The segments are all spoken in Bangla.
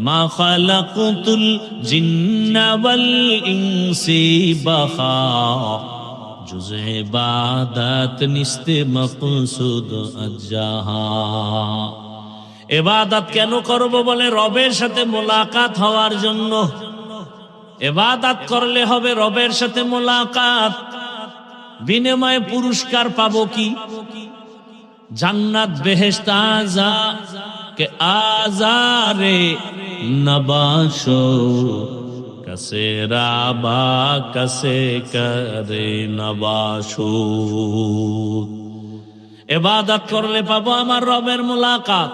মা খালাকতুল জিন্না ওয়াল ইনসি বাখা জুজ ইবাদত নিস্তে মকসুদ আজাহা। ইবাদত কেন করব বলে রবের সাথে মোলাকাত হওয়ার জন্য। ইবাদত করলে হবে রবের সাথে মোলাকাত, বিনিময়ে পুরস্কার পাবো কি? জান্নাত বেহেশত আযা কে আজারে নবাশো কসে রাবা কসে করে নবাশো। ইবাদত করলে পাবো আমার রবের মোলাকাত,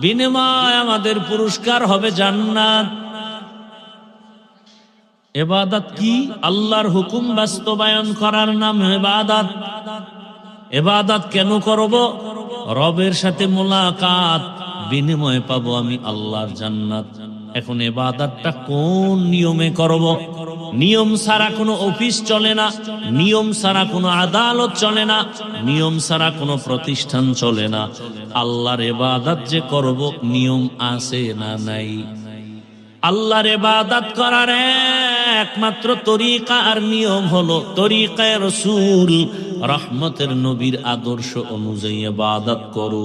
বিনিময় আমাদের পুরস্কার হবে জান্নাত। ইবাদত কি? আল্লাহর হুকুম বাস্তবায়ন করার নাম ইবাদত। ইবাদত কেন করব? রবের সাথে মোলাকাত, বিনিময়ে পাবো আমি আল্লাহর জান্নাত। এখন ইবাদতটা কোন নিয়মে করব? নিয়ম ছাড়া কোনো অফিস চলে না, নিয়ম ছাড়া কোনো আদালত চলে না, নিয়ম ছাড়া কোনো প্রতিষ্ঠান চলে না। আল্লাহর ইবাদত যে করব, নিয়ম আছে না নাই? আল্লাহর ইবাদত করার একমাত্র তরিকা আর নিয়ম হলো তরিকায়ে রাসূল, রহমতের নবীর আদর্শ অনুযায়ী ইবাদত করো।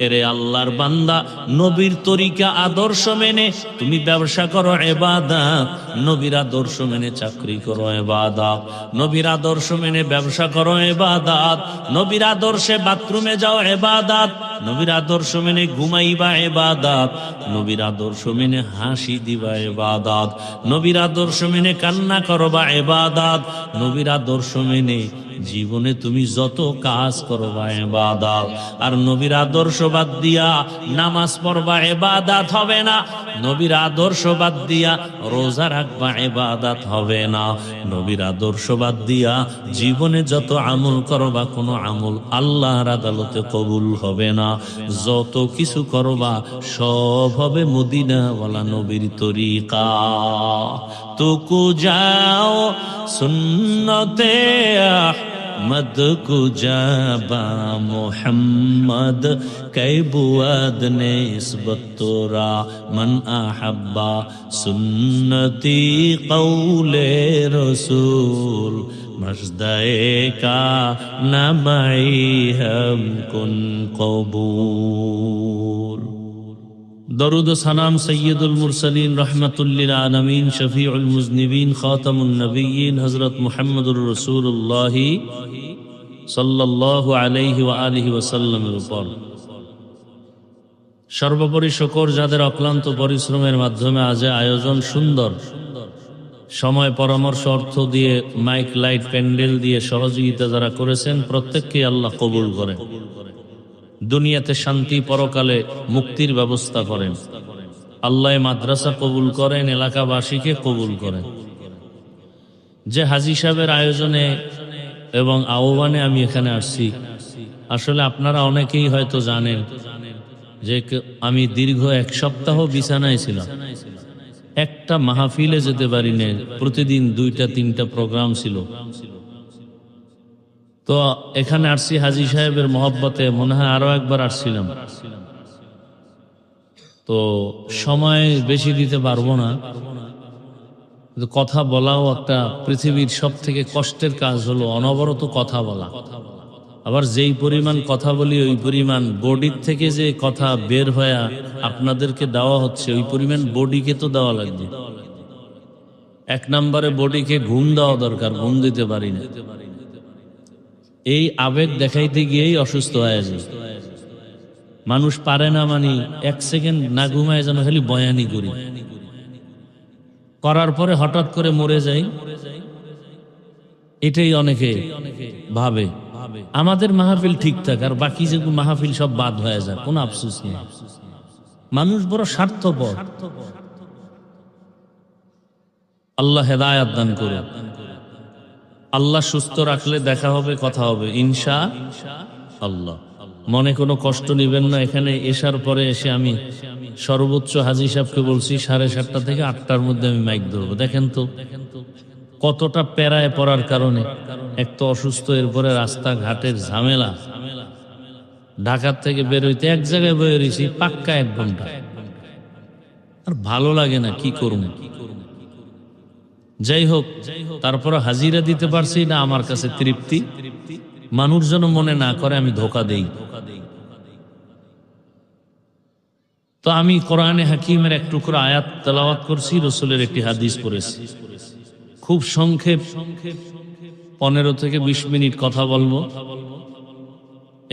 এরে আল্লাহর বান্দা, নবীর তরিকা আদর্শ মেনে তুমি ব্যবসা করো ইবাদত, নবীর আদর্শ মেনে চাকরি করো ইবাদত, নবীর আদর্শ মেনে ব্যবসা করো ইবাদত, নবীর আদর্শে বাথরুমে যাও ইবাদত, নবীর আদর্শ মেনে ঘুমাইবা ইবাদত, নবীর আদর্শ মেনে হাসি দিবা ইবাদত, নবীর আদর্শ মেনে কান্না করবা ইবাদত, নবীর আদর্শ মেনে জীবনে তুমি যত কাজ করবা ইবাদত। আর নবীর আদর্শ বাদ দিয়া নামাজ পড়বা ইবাদত হবে না, নবীর আদর্শ বাদ দিয়া রোজা রাখবা ইবাদত হবে না, নবীর আদর্শ বাদ দিয়া জীবনে যত আমল করবা কোনো আমল আল্লাহর আদালতে কবুল হবে না। যত কিছু করবা সব হবে মদিনাওয়ালা নবীর তরিকা। তুকু যাও সুন্নতে মদ কুজাবা মোহাম্মদ কৈবুয়াদ নিসবত তোরা মন আহাব্বা সুন্নতি কৌলে রসূল মজদায়ে কা নমাই হম কুন কবুল। দরুদ ও সালাম সৈয়দুল মুরসালিন রহমাতুল্লিল আলামিন শফিউল মুজনিবিন খাতামুন নবিয়্যিন হযরত মুহাম্মদুর রাসূলুল্লাহ সাল্লাল্লাহু আলাইহি ওয়া আলিহি ওয়াসাল্লামের উপর। সর্বোপরি শুকর যাদের অক্লান্ত পরিশ্রমের মাধ্যমে আজ আয়োজন সুন্দর, সময় পরামর্শ অর্থ দিয়ে মাইক লাইট প্যান্ডেল দিয়ে সহযোগিতা যারা করেছেন প্রত্যেককে আল্লাহ কবুল করেন, দুনিয়াতে শান্তি পরকালে মুক্তির ব্যবস্থা করেন। আল্লাহ মাদ্রাসা কবুল করেন, এলাকাবাসীকে কবুল করেন। যে হাজী সাহেবের আয়োজনে এবং আহ্বানে আমি এখানে আসছি, আসলে আপনারা অনেকেই হয়তো জানেন যে আমি দীর্ঘ এক সপ্তাহ বিছানায় ছিলাম, একটা মাহফিলে যেতে পারি না, প্রতিদিন 2-3টা প্রোগ্রাম ছিল। তো এখানে আসছি হাজী সাহেবের মহব্বতে, মনে হয় আরো একবার আসছিলাম। তো সময় বেশি দিতে পারবো না, কিন্তু কথা বলাও একটা পৃথিবীর সব থেকে কষ্টের কাজ হলো অনবরত কথা বলা। আবার যেই পরিমাণ কথা বলি ওই পরিমাণ বডির থেকে যে কথা বের হয়ে আপনাদেরকে দেওয়া হচ্ছে ওই পরিমাণ বডিকে তো দেওয়া লাগবে। 1 নম্বরে বডিকে ঘুম দেওয়া দরকার, ঘুম দিতে পারি না। এই আবেগ দেখাইতে গিয়েই অসুস্থ হয়ে যায় মানুষ। পারে না মানে 1 সেকেন্ড না ঘুমায় যেন খালি বয়ানি করি, করার পরে হঠাৎ করে মরে যাই, এটাই অনেকে ভাবে। আমাদের মাহফিল ঠিকঠাক আর বাকি যেগুলো মাহফিল সব বাদ হয়ে যায়, কোনো আফসোস নেই। মানুষ বড় স্বার্থপর। আল্লাহ হেদায়েত দান করুন। আল্লাহ সুস্থ রাখলে দেখা হবে, কথা হবে ইনশাআল্লাহ। মনে কোনো কষ্ট নেবেন না। এখানে এসার পরে এসে আমি সর্বোচ্চ হাজী সাহেবকে বলছি 7:30 থেকে 8টার মধ্যে আমি মাইক ধরবো। দেখেন তো কতটা প্যারায় পড়ার কারণে, এক তো অসুস্থ, এরপরে রাস্তাঘাটের ঝামেলা, ঢাকার থেকে বের হইতে এক জায়গায় বয়ে রয়েছি পাক্কা 1 ঘন্টা। আর ভালো লাগে না, কি করব। যাই হোক, তারপর হাজিরা দিতে পারছি না, আমার কাছে তৃপ্তি। মানুষ যেন মনে না করে আমি ধোকা দেই। তো আমি কোরআনে হাকিমের এক টুকরো আয়াত তেলাওয়াত করছি, রসুলের একটি হাদিস পড়েছি। খুব সংক্ষেপ 15 থেকে 20 মিনিট কথা বলবো।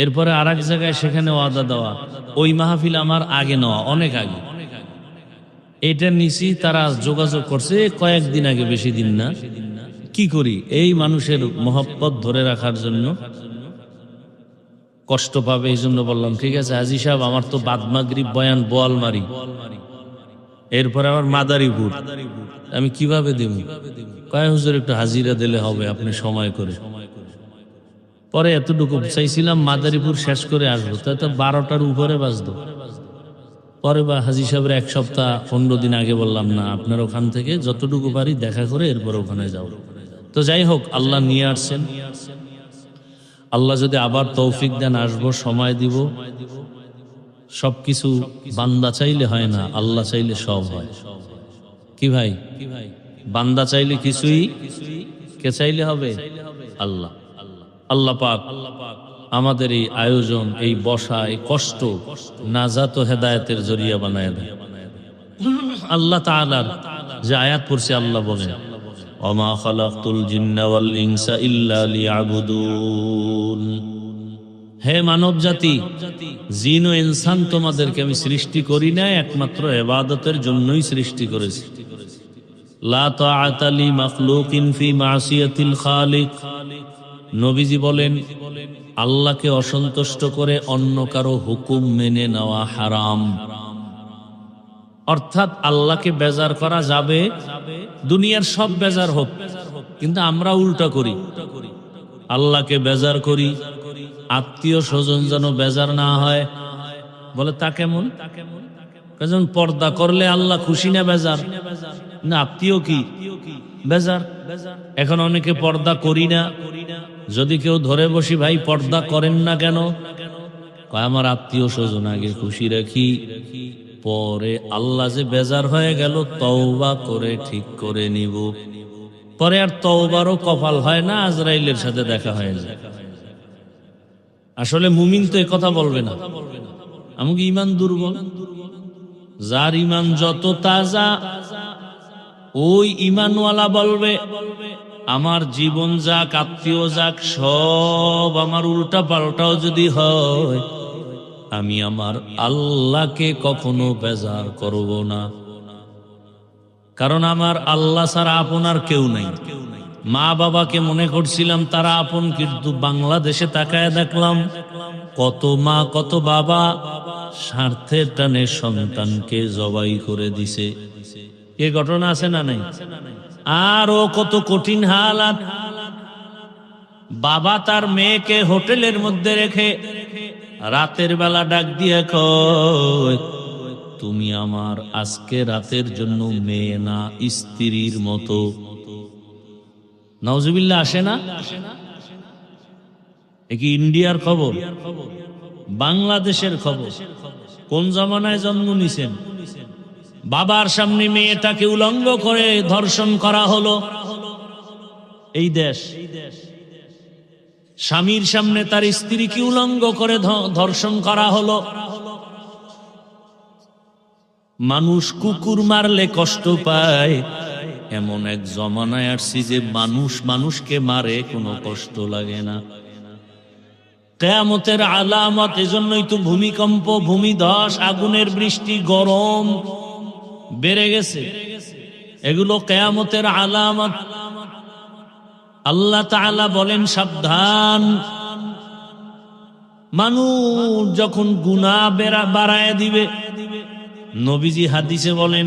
এরপরে আর এক জায়গায় সেখানে ওয়াদা দেওয়া, ওই মাহফিল আমার আগে নেওয়া, অনেক আগে এটা নিছি। তারা যোগাযোগ করছে কয়েকদিন আগে, বেশি দিন না। কি করি, এই মানুষের মহব্বত ধরে রাখার জন্য কষ্ট পাবে, এই জন্য বললাম ঠিক আছে হাজী সাহেব, আমার তো বাদ মাগরিব বয়ান বোয়ালমারি, এরপরে আমার মাদারীপুর, আমি কিভাবে দেব? কয় হুজুর একটু হাজিরা দিলে হবে, আপনি সময় করে। পরে এতটুকু চাইছিলাম মাদারীপুর শেষ করে আসবো, তাই তো 12টার উপরে বাজতো। পরে বা হাজী সাহেবের 1 সপ্তাহ 15 দিন আগে বললাম না, আপনার ওখান থেকে যতটুকু পারি দেখা করে এরপর ওখানে যাও। তো যাই হোক, আল্লাহ নিয়ে আসছেন। আল্লাহ যদি আবার তৌফিক দেন আসবো, সময় দিব। সবকিছু বান্দা চাইলে হয় না, আল্লাহ চাইলে সব হয়। কি ভাই, বান্দা চাইলে কিছুই, কে চাইলে হবে? আল্লাহ। আল্লাহ পাক আমাদের এই আয়োজন, এই বসা, এই কষ্ট নাজাত ও হেদায়েতের জরিয়া বানায় দেয়। আল্লাহ তাআলার যে আয়াত পড়ছে, আল্লাহ বলেন ওমা খালাকতুল জিন্না ওয়াল ইনসা ইল্লা লিয়াবুদুন। হে মানব জাতি, জিন ও ইনসান তোমাদেরকে আমি সৃষ্টি করি না, একমাত্র ইবাদতের জন্যই সৃষ্টি করেছি। লা তাআতা লি মাখলুকিন ফি মাসিয়াতিল খালিক। নবীজি বলেন আল্লাহকে অসন্তুষ্ট করে অন্য কারো হুকুম মেনে নেওয়া হারাম। অর্থাৎ আল্লাহকে বেজার করা যাবে, দুনিয়ার সব বেজার হোক, কিন্তু আমরা উল্টা করি, আল্লাহকে বেজার করি। আত্মীয় স্বজন যেন বেজার না হয়। বলে তা কেমন? কারণ পর্দা করলে আল্লাহ খুশি না বেজার? না, আত্মীয় কি বেজার? এখন অনেকে পর্দা করি না, যদি কেউ ধরে বসি ভাই পর্দা করেন না কেন, কয় আমার আত্মীয় স্বজন আগে খুশি রাখি, পরে আল্লাহ যে বেজার হয়ে গেল তওবা করে ঠিক করে নিব। পরে আর তওবারও কপাল হয় না, আজরাইলের সাথে দেখা হয়ে যায়। আসলে মুমিন তো এই কথা বলবে না, আমাকে ইমান দুর্বল। যার ইমান যত তাজা, ওই ইমানওয়ালা বলবে আমার জীবন যাক, আত্মীয় যাক, সব আমার উল্টা পাল্টাও যদি হয়, আমি আমার আল্লাহকে কখনো বেজার করব না। কারণ আমার আল্লাহ ছাড়া আপনার কেউ নাই। মা বাবাকে মনে করছিলাম তারা আপন, কিন্তু বাংলাদেশে তাকায় দেখলাম কত মা কত বাবা স্বার্থের টানে সন্তানকে জবাই করে দিছে। এ ঘটনা আছে না নাই? আরো কত কঠিন হালাত। বাবা তার মেয়েকে হোটেলের মধ্যে রেখে রাতের বেলা ডাক দিয়ে কয় তুমি আমার আজকে রাতের জন্য মেয়ে না, স্ত্রীর মতো। নাউজুবিল্লাহ, আসে না? এ কি ইন্ডিয়ার খবর? বাংলাদেশের খবর। কোন জামানায় জন্ম নিছেন? বাবার সামনে মেয়েটাকে উলঙ্গ করে ধর্ষণ করা হলো এই দেশ। স্বামীর সামনে তার স্ত্রীকে উলঙ্গ করে ধর্ষণ করা হলো। মানুষ কুকুর মারলে কষ্ট পায়, এমন এক জমানায় আসছি যে মানুষ মানুষকে মারে, কোনো কষ্ট লাগে না। কিয়ামতের আলামত। এজন্যই তো ভূমিকম্প, ভূমিধস, আগুনের বৃষ্টি, গরম বেড়ে গেছে। এগুলো কিয়ামতের আলামত। আল্লাহ তাআলা বলেন সাবধান, মানুষ যখন গুনাহ বাড়ায় দিবে, নবীজি হাদিসে বলেন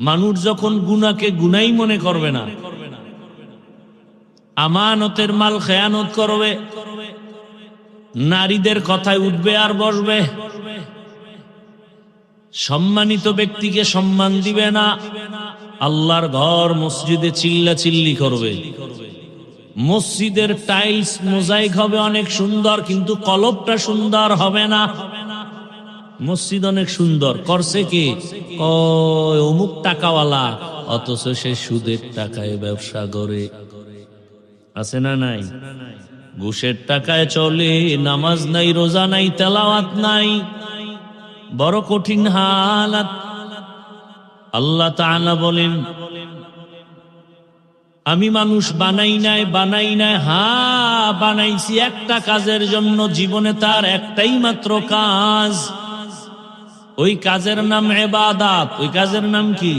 মানুষ যখন গুনাহকে গুনাহই মনে করবে না, আমানতের মাল খেয়ানত করবে, নারীদের কথায় উঠবে আর বসবে, সম্মানিত ব্যক্তিকে সম্মান দিবে না, আল্লাহর ঘর মসজিদে চিল্লাচিল্লি করবে, মসজিদের টাইলস মোজাইক হবে অনেক সুন্দর, কিন্তু কলবটা সুন্দর হবে না। মসজিদ অনেক সুন্দর করছে কে? অমুক টাকাওয়ালা, অথচ সে সুদের টাকায় ব্যবসা করে। আছে না নাই? ঘুষের টাকায় চলে, নামাজ নাই, রোজা নাই, তেলাওয়াত নাই, বড় কঠিন হালাত। আল্লাহ তাআলা বলেন, আমি মানুষ বানাই নাই, হ্যাঁ বানাইছি একটা কাজের জন্য। জীবনে তার একটাই মাত্র কাজ, ওই কাজের নাম ইবাদত। ওই কাজের নাম কি?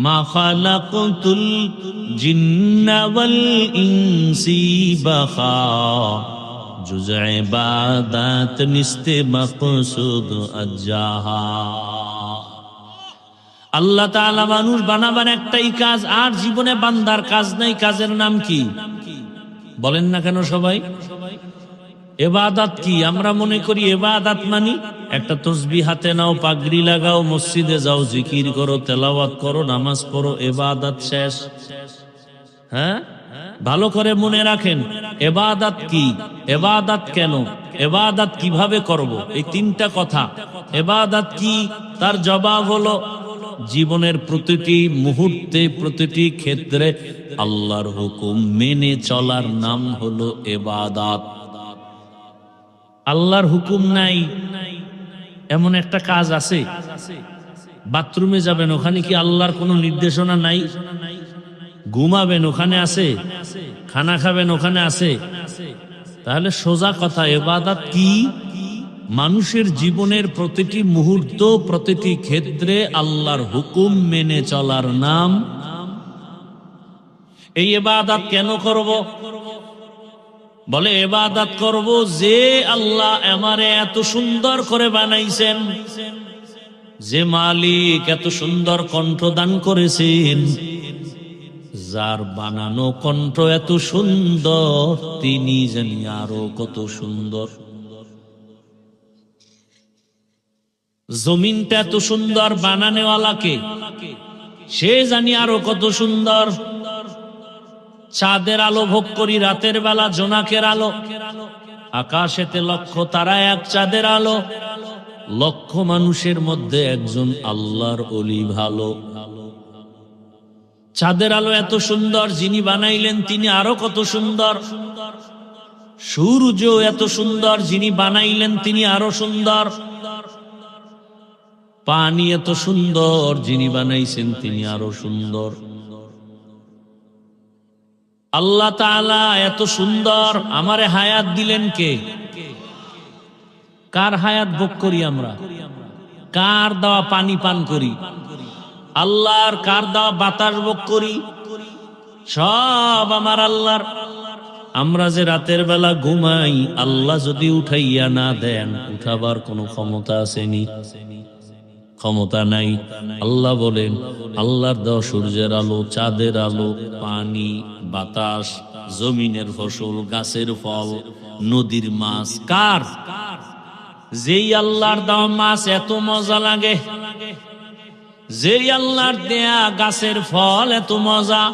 মা খালাকতুল জিন্না ওয়াল ইনসি বাখা, জুজ ইবাদত নিস্তে মাকসুদ আজ্জাহা। আল্লাহ তাআলা মানুষ বানাবার একটাই কাজ, আর জীবনে বান্দার কাজ নাই। কাজের নাম কি? বলেন না কেন সবাই? ইবাদত কি? আমরা মনে করি ইবাদত মানে একটা তসবিহ হাতে নাও, পাগড়ি লাগাও, মসজিদে যাও, জিকির করো, তেলাওয়াত করো, নামাজ পড়ো, ইবাদত শেষ। হ্যাঁ, ভালো করে মনে রাখেন, ইবাদত কি, ইবাদত কেন, ইবাদত কিভাবে করব, এই তিনটা কথা। ইবাদত কি? তার জবাব হলো জীবনের প্রতিটি মুহূর্তে, প্রতিটি ক্ষেত্রে আল্লাহর হুকুম মেনে চলার নাম হলো ইবাদত। আল্লাহর হুকুম নাই এমন একটা কাজ আছে? বাথরুমে যাবেন, ওখানে কি আল্লাহর কোনো নির্দেশনা নাই? ঘুমাবেন, ওখানে আছে? খানা খাবেন, ওখানে আছে? তাহলে সোজা কথা, ইবাদত কি? মানুষের জীবনের প্রতিটি মুহূর্ত, প্রতিটি ক্ষেত্রে আল্লাহর হুকুম মেনে চলার নাম। এই ইবাদত কেন করব? বলে ইবাদত করব যে আল্লাহ আমারে এত সুন্দর করে বানাইছেন, যে মালিক এত সুন্দর কণ্ঠ দান করেছেন, যার বানানো কণ্ঠ এত সুন্দর, তিনি জানি আরো কত সুন্দর। জমিনটা এত সুন্দর, বানানেওয়ালাকে সে জানি আরো কত সুন্দর। চাঁদের আলো ভোগ করি রাতের বেলা, জোনাকের আলো, আকাশেতে লক্ষ তারা এক চাঁদের আলো, লক্ষ মানুষের মধ্যে একজন আল্লাহর ওলি ভালো। চাঁদের আলো এত সুন্দর, যিনি বানাইলেন তিনি আরো কত সুন্দর। সূর্য এত সুন্দর, যিনি বানাইলেন তিনি আরো সুন্দর। পানি এত সুন্দর, যিনি বানাইছেন তিনি আরো সুন্দর। আল্লাহ তাআলা এত সুন্দর, আমারে হায়াত দিলেন কে? কার হায়াত ভোগ করি আমরা? কার দেওয়া পানি পান করি? আল্লাহর। কার দেওয়া বাতাস ভোগ করি? সব আমার আল্লাহর। আমরা যে রাতের বেলা ঘুমাই, আল্লাহ যদি উঠাইয়া না দেন, উঠাবার কোনো ক্ষমতা আসেনি? ক্ষমতা নাই। আল্লাহ বলেন, আল্লাহর দেওয়া সূর্যের আলো, চাঁদের আলো, পানি, বাতাস, জমিনের ফসল, গাছের ফল, নদীর মাছ কার? যেই আল্লাহর দেওয়া মাছ এত মজা লাগে, যেই আল্লাহর দেয়া গাছের ফল এত মজা,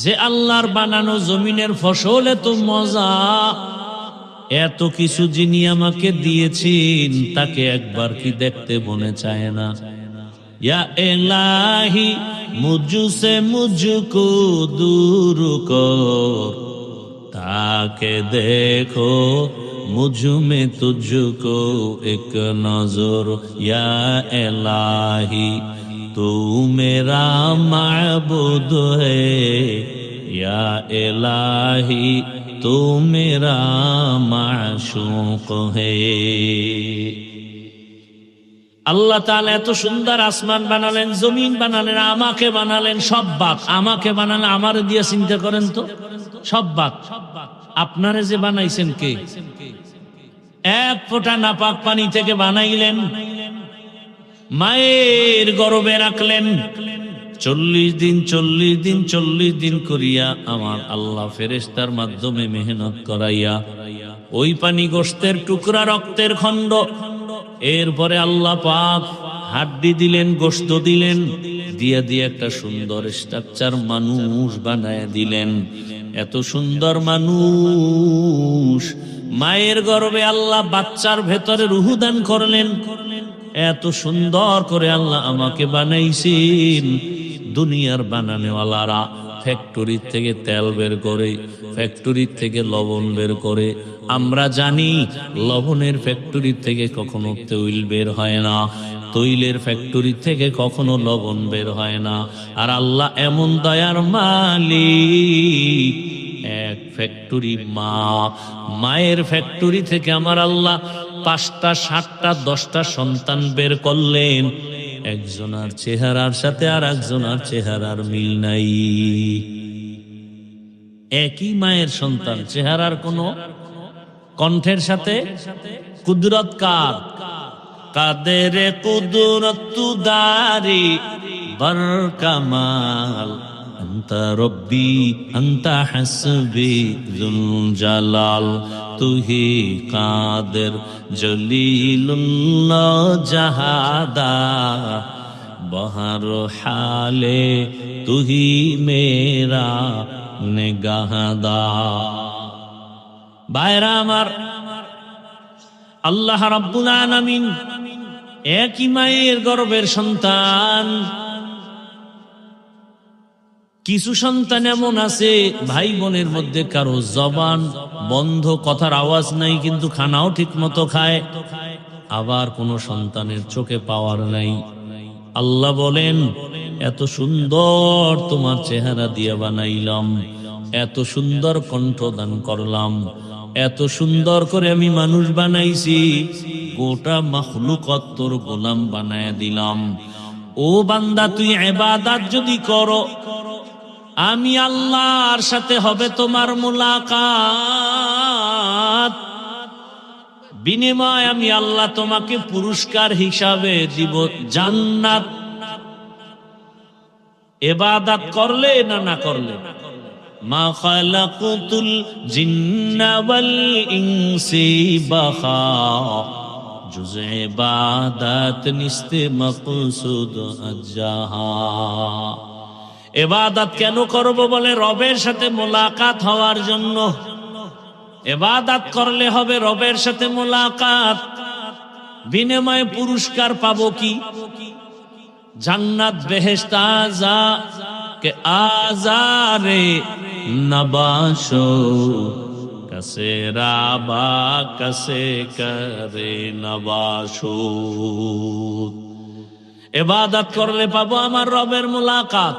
যে আল্লাহর বানানো জমিনের ফসল এত মজা, এত কিছু যিনি আমাকে দিয়েছেন, তাকে একবার কি দেখতে মনে চায় না? ইয়া ইলাহি মুঝসে মুঝকো দূর কর, তাকে দেখো মুঝ মে তুঝকো এক নজর। ইয়া ইলাহি তু মেরা মাবুদ है, या इलाही तू मेरा माशूक है। আল্লাহ তাআলা এত সুন্দর আসমান বানালেন, জমিন বানালেন, আমাকে বানালেন, সব বাদ। আমাকে বানালেন, আমারে দিয়ে চিন্তা করেন তো, সব বাদ। আপনারে যে বানাইছেন কে? এক ফোঁটা নাপাক পানি থেকে বানাইলেন, মায়ের গর্ভে রাখলেন, 40 দিন করিয়া আমার আল্লাহ ফেরেশতার মাধ্যমে মেহনত করাইয়া ওই পানি গোশতের টুকরা, রক্তের খণ্ড, এরপরে আল্লাহ পাক হাড্ডি দিলেন, গোশত দিলেন, দিয়ে দিয়ে একটা সুন্দর স্ট্রাকচার মানুষ বানায় দিলেন। এত সুন্দর মানুষ মায়ের গর্ভে আল্লাহ বাচ্চার ভেতরে রূহ দান করলেন। এত সুন্দর করে আল্লাহ আমাকে বানাইছেন। দুনিয়ার বানানেওয়ালারা ফ্যাক্টরি থেকে তেল বের করে, ফ্যাক্টরি থেকে লবণ বের করে। আমরা জানি লবণের ফ্যাক্টরি থেকে কখনো তৈল বের হয় না, তৈলের ফ্যাক্টরি থেকে কখনো লবণ বের হয় না। আর আল্লাহ এমন দয়ার মালিক, এক ফ্যাক্টরি মা, মায়ের ফ্যাক্টরি থেকে আমার আল্লাহ 5টা 7টা 10টা সন্তান বের করলেন। একজনের চেহারার সাথে আর একজনের চেহারার মিল নাই। একই মায়ের সন্তান, চেহারার কোনো, কণ্ঠের সাথে। কুদরত কার? কাদের কুদরত তুদারি বর কামাল, আন্তা রব্বি আন্তা হাসবি যুল জালাল, তুহি কাদের জলিলুল্লাহ জাহাদা, বহর হালে তুহি মেরা নিগাহদা। ভাইরা আমার, আল্লাহ রাব্বুল আলামিন একই মায়ের গর্ভের সন্তান। কিছু সন্তান এমন আছে ভাই বোনের মধ্যে কারো জবান বন্ধ, কথার আওয়াজ নাই, কিন্তু খানাও ঠিক মতো খায়। আবার কোন সন্তানের চোখে পাওয়ার নাই। আল্লাহ বলেন, এত সুন্দর তোমার চেহারা দিয়ে বানাইলাম, এত সুন্দর কণ্ঠ দান করলাম, এত সুন্দর করে আমি মানুষ বানাইছি, গোটা মাখলুকাত তোর গোলাম বানায় দিলাম। ও বান্দা, তুই ইবাদত যদি করো, আমি আল্লাহর সাথে হবে তোমার মুলাকাত। বিনিময় আমি আল্লাহ তোমাকে পুরস্কার হিসাবে দিব জান্নাত। ইবাদত করলে না না করলে, মা খালাকুতুল জিন্না ওয়াল ইনসি বাখা, জুজ ইবাদত নিস্তে মাকসুদ আজাহা। ইবাদত কেন করব বলে, রবের সাথে মোলাকাত হওয়ার জন্য। ইবাদত করলে হবে রবের সাথে মোলাকাত, বিনিময়ে পুরস্কার পাবো কি? জান্নাত, বেহেশত। আযা কে আজারে নবাশো, কসে রাবা কসে করে নবাশো। ইবাদত করলে পাবো আমার রবের মোলাকাত,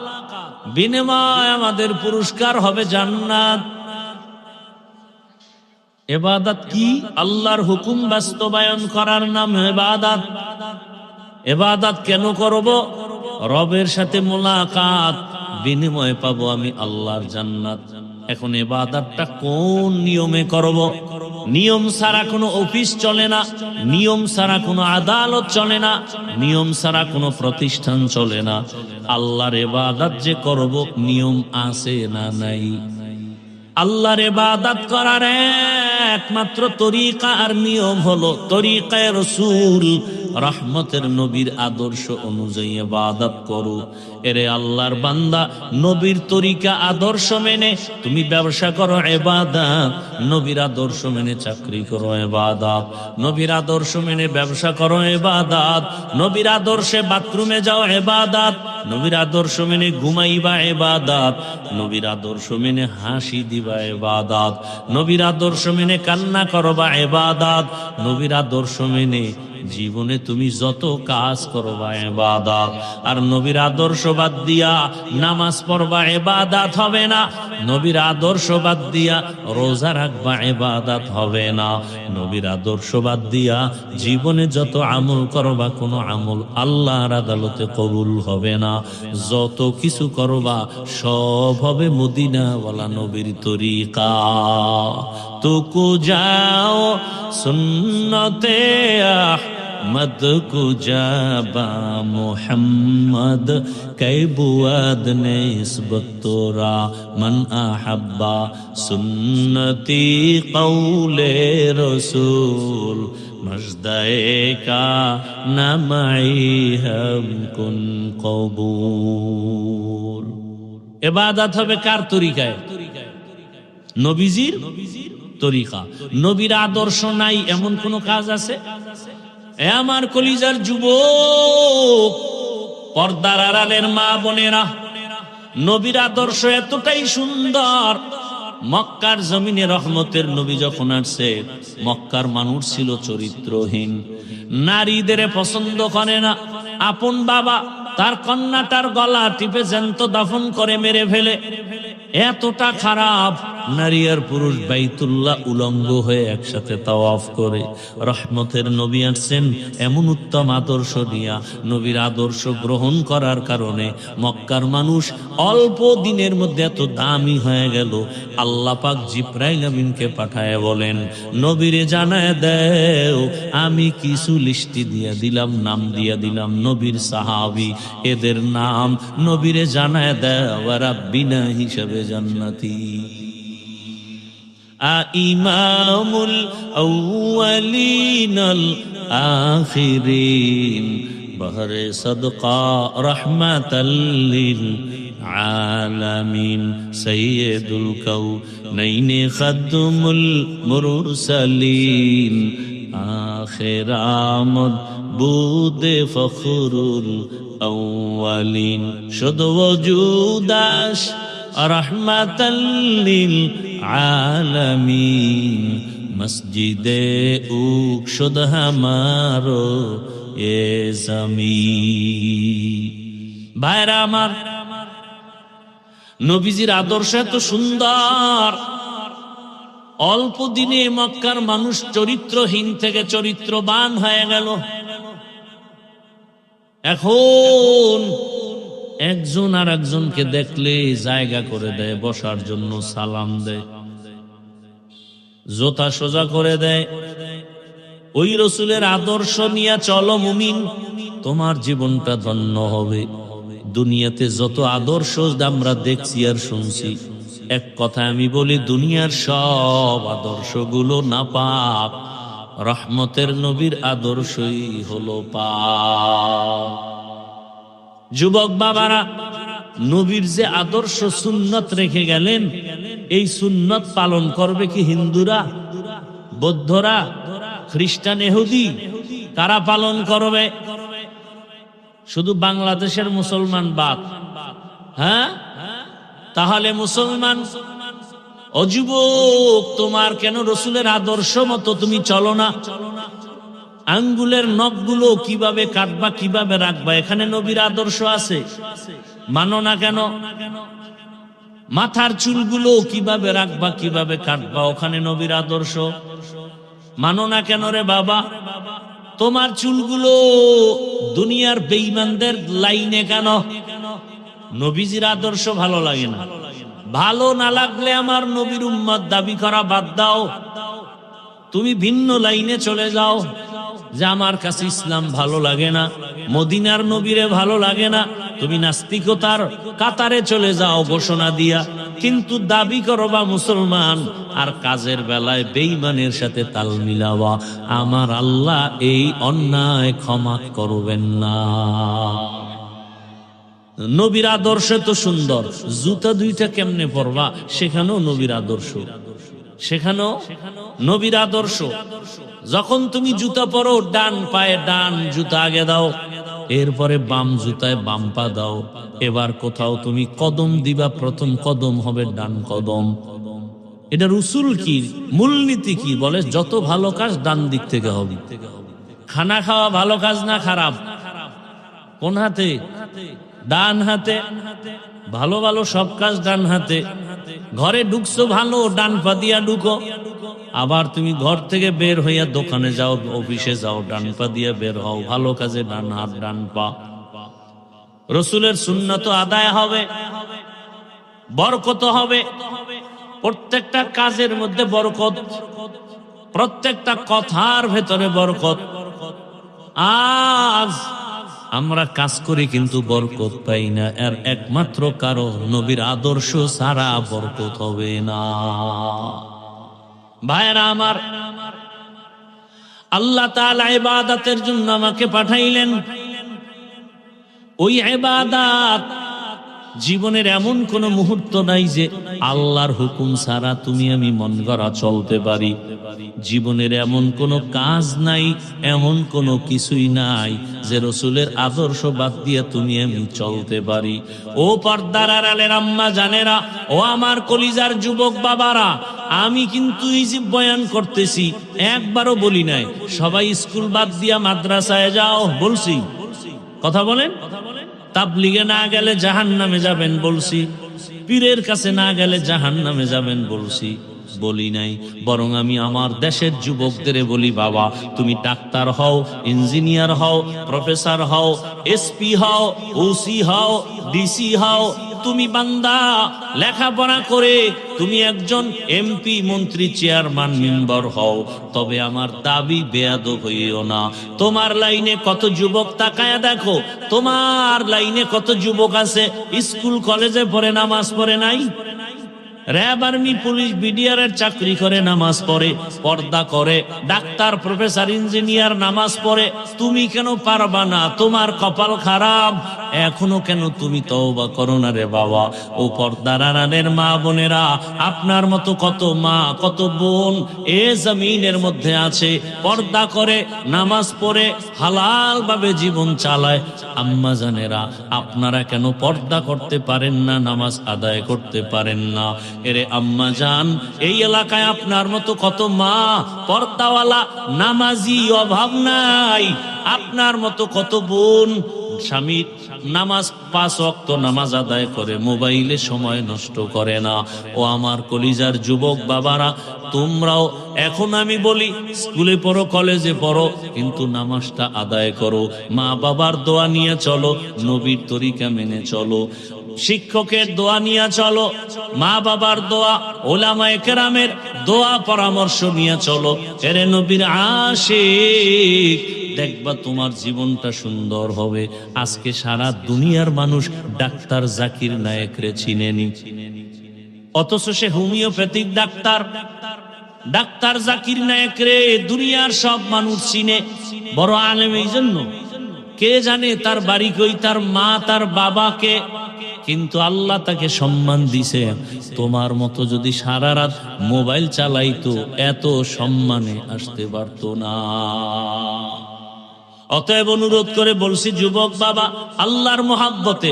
বিনিময় আমাদের পুরস্কার হবে জান্নাত। ইবাদত কি? আল্লাহর হুকুম বাস্তবায়ন করার নাম ইবাদত। ইবাদত কেন করব? রবের সাথে মোলাকাত, বিনিময় পাবো আমি আল্লাহর জান্নাত। এখন ইবাদতটা কোন নিয়মে করব? নিয়ম ছাড়া কোনো অফিস চলে না, নিয়ম ছাড়া কোনো আদালত চলে না, নিয়ম ছাড়া কোনো প্রতিষ্ঠান চলে না। আল্লাহর ইবাদত যে করব, নিয়ম আছে না নাই? আল্লাহর ইবাদত করার একমাত্র তরিকা আর নিয়ম হলো তরিকায়ে রাসূল, রহমতের নবীর আদর্শ অনুযায়ী ইবাদত করো। এরে আল্লাহর বান্দা, নবীর তরিকা আদর্শ মেনে তুমি ব্যবসা করো ইবাদত, নবীর আদর্শ মেনে চাকরি করো ইবাদত, নবীর আদর্শ মেনে ব্যবসা করো ইবাদত, নবীর আদর্শে বাথরুমে যাও ইবাদত, নবীর আদর্শ মেনে ঘুমাইবা ইবাদত, নবীর আদর্শ মেনে হাসি দিবা ইবাদত, নবীর আদর্শ মেনে কান্না করবা ইবাদত, নবীর আদর্শ মেনে জীবনে তুমি যত কাজ করবা ইবাদত। আর নবীর আদর্শ বাদ দিয়া নামাজ পড়বা ইবাদত হবে না, নবীর আদর্শ বাদ দিয়া রোজা রাখবা ইবাদত হবে না, নবীর আদর্শ বাদ দিয়া জীবনে যত আমল করবা কোনো আমল আল্লাহর আদালতে কবুল হবে না। যত কিছু করবা সব হবে মদিনাওয়ালা নবীর তরিকা। তুকু যাও সুন্নতে আহমদ কু জাবা মুহাম্মদ কে বুয়াদ নিসবত তোরা মান আহাব্বা সুন্নতি কৌলে রসুল মজদায়ে কা নামাই হম কুন কবুল। ইবাদত হবে কার তরিকায়? নবীজির তরিকা। নবীর আদর্শ নাই এমন কোন কাজ আছে? এ আমার কলিজার যুবক, পর্দার আড়ালের মা বোনেরা, নবীর আদর্শ এতটাই সুন্দর। মক্কার জমিনে রহমতের নবী যখন আসছে, মক্কার মানুষ ছিল চরিত্রহীন, নারীদের পছন্দ করে না। আপন বাবা তার কন্যাটার গলা টিপে জ্যান্ত দাফন করে মেরে ফেলে। এতটা খারাপ, নারী আর পুরুষ বাইতুল্লাহ উলঙ্গ হয়ে একসাথে তাওয়াফ করে। রহমতের নবী আসছেন এমন উত্তম আদর্শ নিয়া। নবীর আদর্শ গ্রহণ করার কারণে মক্কার মানুষ অল্প দিনের মধ্যে এত দামি হয়ে গেল। আল্লাহ পাক জিব্রাইল আমিনকে পাঠায় বলেন, নবীরে জানায় দেও আমি কিছু লিস্টি দিয়া দিলাম, নাম দিয়া দিলাম নবীর সাহাবী, এদের নাম নবীরে জানায় দেও রাব্বিনা হিসাবে জান্নাতি। ইমামুল আউয়ালিনাল আখিরিন বহরে সদকা রহমাতাল লিল আলামিন সাইয়্যিদুল কাউনাইনি খাদমুল মুরসালিন আখির আমদ বুদে ফখরুল আউয়ালিন শুধু ওজুদাস রহমাতাল লিল আলামিন মসজিদে উক শুদ হামারো এ জমিন। ভাইরা আমার, নবীজির আদর্শ এত সুন্দর, অল্প দিনে মক্কার মানুষ চরিত্রহীন থেকে চরিত্রবান হয়ে গেল। এখন একজন আর একজনকে দেখলে জায়গা করে দেয়, বসার জন্য সালাম দেয়, জোতা সোজা করে দেয়। ওই রসুলের আদর্শ নিয়ে চলো মুমিন, তোমার জীবনটা ধন্য হবে। দুনিয়াতে যত আদর্শ আমরা দেখছি আর শুনছি, এক কথা আমি বলি, দুনিয়ার সব আদর্শগুলো নাপাক, রহমতের নবীর আদর্শই হলো পাক। যুবক বাবারা, নবীর যে আদর্শ সুন্নত রেখে গেলেন, এই সুন্নত পালন করবে কি হিন্দুরা, বৌদ্ধরা, খ্রিস্টান, ইহুদি? কারা পালন করবে? শুধু বাংলাদেশের মুসলমান বাদ? হ্যাঁ, তাহলে মুসলমান ও যুবক, তোমার কেন রসুলের আদর্শ মতো তুমি চলো না? আঙ্গুলের নখগুলো কিভাবে কাটবা, কিভাবে রাখবা, এখানে নবীর আদর্শ আছে, মানো না কেন? মাথার চুলগুলো কিভাবে রাখবা, কিভাবে কাটবা, ওখানে নবীর আদর্শ, মানো না কেন রে বাবা? তোমার চুলগুলো দুনিয়ার বেঈমানদের লাইনে কেন? নবীজির আদর্শ ভালো লাগে না? ভালো না লাগলে আমার নবীর উম্মত দাবি করা বাদ দাও, তুমি ভিন্ন লাইনে চলে যাও, যে আমার কাছে ইসলাম ভালো লাগে না, মদিনার নবীরে ভালো লাগে না, তুমি নাস্তিকতার কাতারে চলে যাও ঘোষণা দিয়া। কিন্তু দাবি করবা মুসলমান, আর কাজের বেলায় বেঈমানের সাথে তাল মিলাওয়া, আমার আল্লাহ এই অন্যায় ক্ষমা করবেন না। নবীর আদর্শ তো সুন্দর, জুতা দুইটা কেমনে পরবা, সেখানেও নবীর আদর্শ, সেখানেও নবীর আদর্শ। যখন তুমি জুতা পরো, ডান পায়ে ডান জুতা আগে দাও, এরপরে বাম জুতায় বাম পা দাও। এবার কোথাও তুমি কদম দিবা, প্রথম কদম হবে ডান কদম। এটা রসুল কি, মূলনীতি কি বলে? যত ভালো কাজ ডান দিক থেকে হবে। খানা খাওয়া ভালো কাজ না খারাপ? কোন হাতে? ডান হাতে। ভালো ভালো সব কাজ ডান হাতে। ঘরে ঢুকছো ভালো, ডান পা দিয়া ঢুকো। আবার তুমি ঘর থেকে বের হইয়া দোকানে যাও, অফিসে যাও, ডান পা দিয়া বের হও। ভালো কাজে ডান হাত, ডান পা। রসুলের সুন্নাত আদায় হবে, বরকত হবে। প্রত্যেকটা কাজের মধ্যে বরকত, প্রত্যেকটা কথার ভেতরে বরকত। আজ আমরা কাজ করি কিন্তু বরকত পাই না, এর একমাত্র কারণ নবীর আদর্শ ছাড়া বরকত হবে না। ভাইরা আমার, আল্লাহ তাআলা ইবাদতের জন্য আমাকে পাঠাইলেন। ওই ইবাদত জীবনের এমন কোন মুহূর্ত নাই যে আল্লাহর হুকুম ছাড়া তুমি আমি মন গড়া চলতে পারি। জীবনের এমন কোন কাজ নাই, এমন কোনো কিছুই নাই যে রসুলের আদর্শ বাদ দিয়ে তুমি আমি চলতে পারি। ও পর্দার আড়ালের আম্মা জানেরা, ও আমার কলিজার যুবক বাবারা, আমি কিন্তু এই যে বয়ান করতেছি একবারও বলি নাই সবাই স্কুল বাদ দিয়া মাদ্রাসায় যাও, বলছি? কথা বলেন। তাবলিগে না গেলে জাহান্নামে যাবেন বলছি? পীরের কাছে না গেলে জাহান্নামে যাবেন বলছি? বলি নাই। বরং আমি আমার দেশের যুবকদের বলি, বাবা তুমি ডাক্তার হও, ইঞ্জিনিয়ার হও, প্রফেসর হও, এসপি হও, ওসি হও, ডিসি হও, তুমি বান্দা লেখাপড়া করে তুমি একজন এমপি, মন্ত্রী, চেয়ারম্যান, মেম্বার হও, তবে আমার দাবি বেয়াদব হইও না। তোমার লাইনে কত যুবক, তাকায়া দেখো তোমার লাইনে কত যুবক আছে স্কুল কলেজে পড়ে, নামাজ পড়ে নাই? র্যাব, আর্মি, পুলিশ, বিডিআর এর চাকরি করে, নামাজ পড়ে, পর্দা করে, ডাক্তার, প্রফেসর, ইঞ্জিনিয়ার নামাজ পড়ে। তুমি কেন পারবা না? তোমার কপাল খারাপ। এখনো কেন তুমি তওবা করো না রে বাবা? ও পর্দার আড়ালের মা বোনেরা, আপনার মতো কত মা, কত বোন এ জমিনের মধ্যে আছে, পর্দা করে, নামাজ পড়ে, হালাল ভাবে জীবন চালায়। আম্মা জানেরা, আপনারা কেন পর্দা করতে পারেন না, নামাজ আদায় করতে পারেন না? এরে আম্মা জান, এই এলাকায় আপনার মতো কত মা পর্দাওয়ালা, নামাজি, অভাব নাই। আপনার মতো কত বোন স্বামী নামাজ, 5 ওয়াক্ত নামাজ আদায় করে, মোবাইলে সময় নষ্ট করে না। ও আমার কলিজার যুবক বাবারা, তোমরাও এখন আমি বলি স্কুলে পড়ো, কলেজে পড়ো, কিন্তু নামাজটা আদায় করো। মা বাবার দোয়া নিয়ে চলো, নবীর তরিকা মেনে চলো, শিক্ষকের দোয়া নিয়ে চলো, মা বাবার দোয়া, ওলামায়ে কেরামের দোয়া পরামর্শ নিয়ে চলো। এরে নবীর আশিক, দেখবা তোমার জীবনটা সুন্দর হবে। আজকে সারা দুনিয়ার মানুষ ডাক্তার জাকির নায়েক রে চিনেনি, অথচ সে homeopathic doctor. Doctor Zakir Naik রে দুনিয়ার সব মানুষ চিনে, বড় আলেম। এই জন্য কে জানে তার বাড়ি কই, তার মা, তার বাবাকে, কিন্তু আল্লাহ তাকে সম্মান দিছে। তোমার মতো যদি সারা রাত মোবাইল চালাইতো, এত সম্মানে আসতে পারতো না। অতএব অনুরোধ করে বলছি, যুবক বাবা, আল্লাহর মোহাব্বতে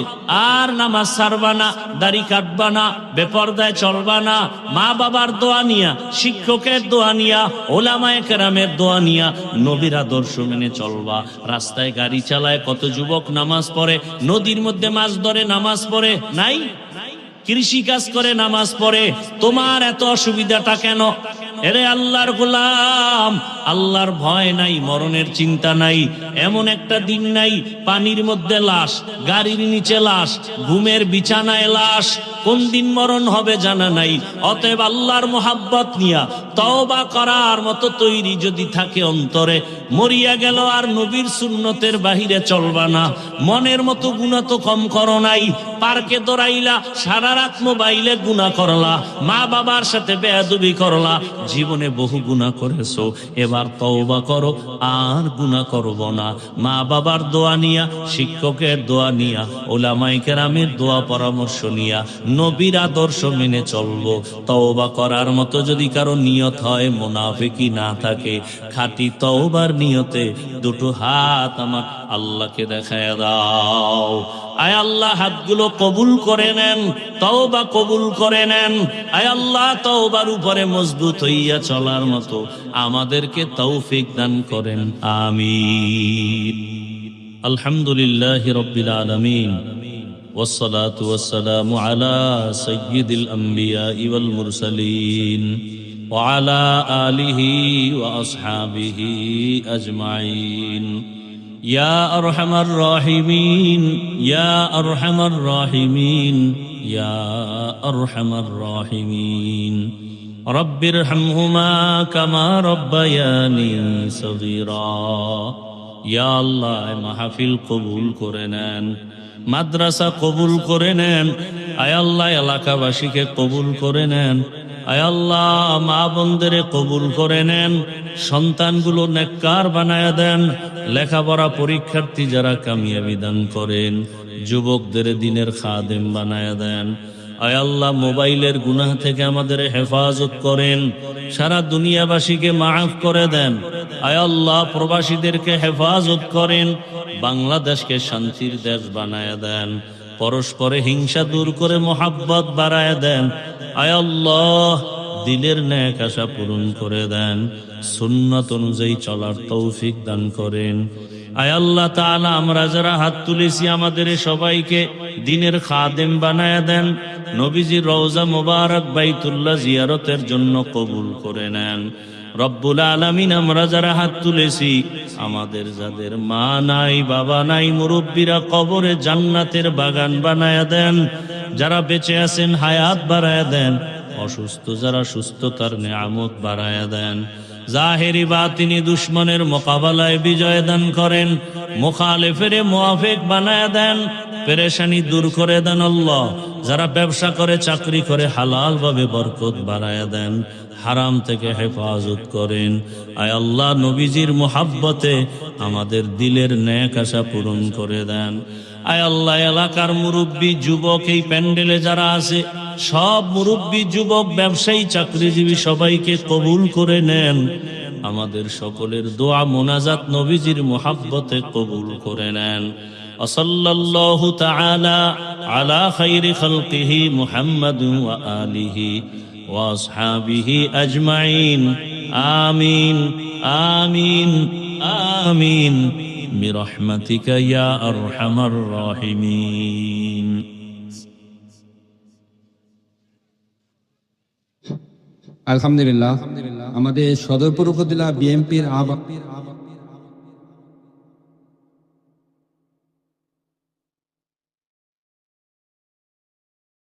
আর নামাজ ছাড়বা না, দাড়ি কাটবা না, বেপরদায় চলবা না। মা বাবার দোয়া নিয়া, শিক্ষকের দোয়া নিয়া, ওলামায়ে কেরামের দোয়া নিয়া, নবীর আদর্শ মেনে চলবা। রাস্তায় গাড়ি চালায় কত যুবক নামাজ পড়ে, নদীর মধ্যে মাছ ধরে নামাজ পড়ে নাই? কৃষি কাজ করে নামাজ পড়ে। তোমার এত অসুবিধাটা কেন? এরে আল্লাহর গোলাম, আল্লাহর ভয় নাই, মরণের চিন্তা নাই। এমন একটা দিন নাই পানির মধ্যে লাশ, গাড়ির নিচে লাশ, ঘুমের বিছানায় লাশ। কোন দিন মরণ হবে জানা নাই। অতএব আল্লাহর মোহাব্বত নিয়া তওবা করার মতো তৈরি যদি থাকে অন্তরে, মরিয়া গেল আর নবীর সুন্নতের বাহিরে চলবা না। মনের মতো গুনাহ তো কম করো নাই। পার্কে দৌড়াইলা, সারা রাত মোবাইলে গুনাহ করলা, মা বাবার সাথে বেয়াদবি করলা, জীবনে বহু গুনাহ করেছো। এবার তওবা করো, আর গুনাহ করব না। মা বাবার দোয়া নিয়া, শিক্ষকের দোয়া নিয়া, ওলামায়ে কেরামের দোয়া পরামর্শ নিয়া, নবীর আদর্শ মেনে চলবো। তওবা করার মতো যদি কারো নিয়ত হয়, মুনাফিকি না থাকে, খাঁটি তওবার নিয়তে দুটো হাত আমার আল্লাহকে দেখায় দাও। আয় আল্লাহ, হাতগুলো কবুল করে নেন, তওবা কবুল করে নেন। আয় আল্লাহ, তওবার উপরে মজবুত হইয়া চলার মতো আমাদেরকে তৌফিক দান করেন, আমিন। আলহামদুলিল্লাহি রাব্বিল আলামিন, ওয়াসসালাতু ওয়াসসালামু আলা সাইয়্যিদিল আমবিয়াই ওয়াল মুরসালিন ওয়া আলা আলিহি ওয়া আসহাবিহি আজমাইন। ইয়া আরহামার রাহিমিন, ইয়া আরহামার রাহিমিন, ইয়া আরহামার রাহিমিন। রব্বিরহামহুমা কামা রব্বায়ানি সগীরা। ইয়া আল্লাহ, মাহফিল কবুল করে নেন, মাদ্রাসা কবুল করে নেন। আয় আল্লাহ, এলাকাবাসীকে কবুল করে নেন। আয় আল্লাহ মা বোনদের কবুল করে নেন, সন্তানগুলো নেককার বানায়া দেন, লেখাপড়া পরীক্ষার্থী যারা কামিয়াবি দান করেন, যুবকদের দিনের খাদেম বানায়া দেন। আয় আল্লাহ মোবাইলের গুনাহ থেকে আমাদের হেফাজত করেন, সারা দুনিয়াবাসীকে মাফ করে দেন। আয় আল্লাহ প্রবাসীদেরকে হেফাজত করেন, বাংলাদেশকে শান্তির দেশ বানায়া দেন, পরস্পরে হিংসা দূর করে মোহাব্বত বাড়ায় দেন। আয় আল্লাহ দিলের ন্যাক আশা পূরণ করে দেন, সুন্নাত অনুযায়ী চলার তৌফিক দান করেন। আয় আল্লাহ তাআলা আমরা যারা হাত তুলেছি আমাদের সবাইকে দিনের খাদেম বানায়া দেন, নবীজির রওজা মুবারক বাইতুল্লাহ জিয়ারতের জন্য কবুল করে নেন। রব্বুল আলামিন আমরা যারা হাত তুলেছি আমাদের যাদের মা নাই বাবা নাই মুরব্বীরা কবরে জান্নাতের বাগান বানায়া দেন, যারা বেঁচে আছেন হায়াত বাড়ায়া দেন, অসুস্থ যারা সুস্থতার নিয়ামত বাড়ায়া দেন। জাহেরি বাতিনি দুশ্মনের মোকাবেলায় বিজয় দান করেন, মুখালেফের মুআফিক বানায়া দেন, পেরেশানি দূর করে দেন। আল্লাহ যারা ব্যবসা করে চাকরি করে হালাল ভাবে বরকত বাড়ায়া দেন, হারাম থেকে হেফাজত করেন। আয় আল্লাহ নবীজির মুহাব্বতে আমাদের দিলের নেক আশা পূরণ করে দেন। আয় আল্লাহ এলাকার মুরব্বী যুবক এই প্যান্ডেলে যারা আছে সব মুরব্বী যুবক ব্যবসায়ী চাকরিজীবী সবাইকে কবুল করে নেন। আমাদের সকলের দোয়া মোনাজাত নবীজির মুহাব্বতে কবুল করে নেন। ওয়াসাল্লাল্লাহু তাআলা আলা খাইরি খালকিহি মুহাম্মাদিন ওয়া আলিহি ওয়া আসহাবিহি আজমাইন। আমিন আমিন আমিন বিরহমাতিকা ইয়া আরহামার রাহিমিন। আলহামদুলিল্লাহ, আমাদের সদরপুর উপজেলা বিএনপির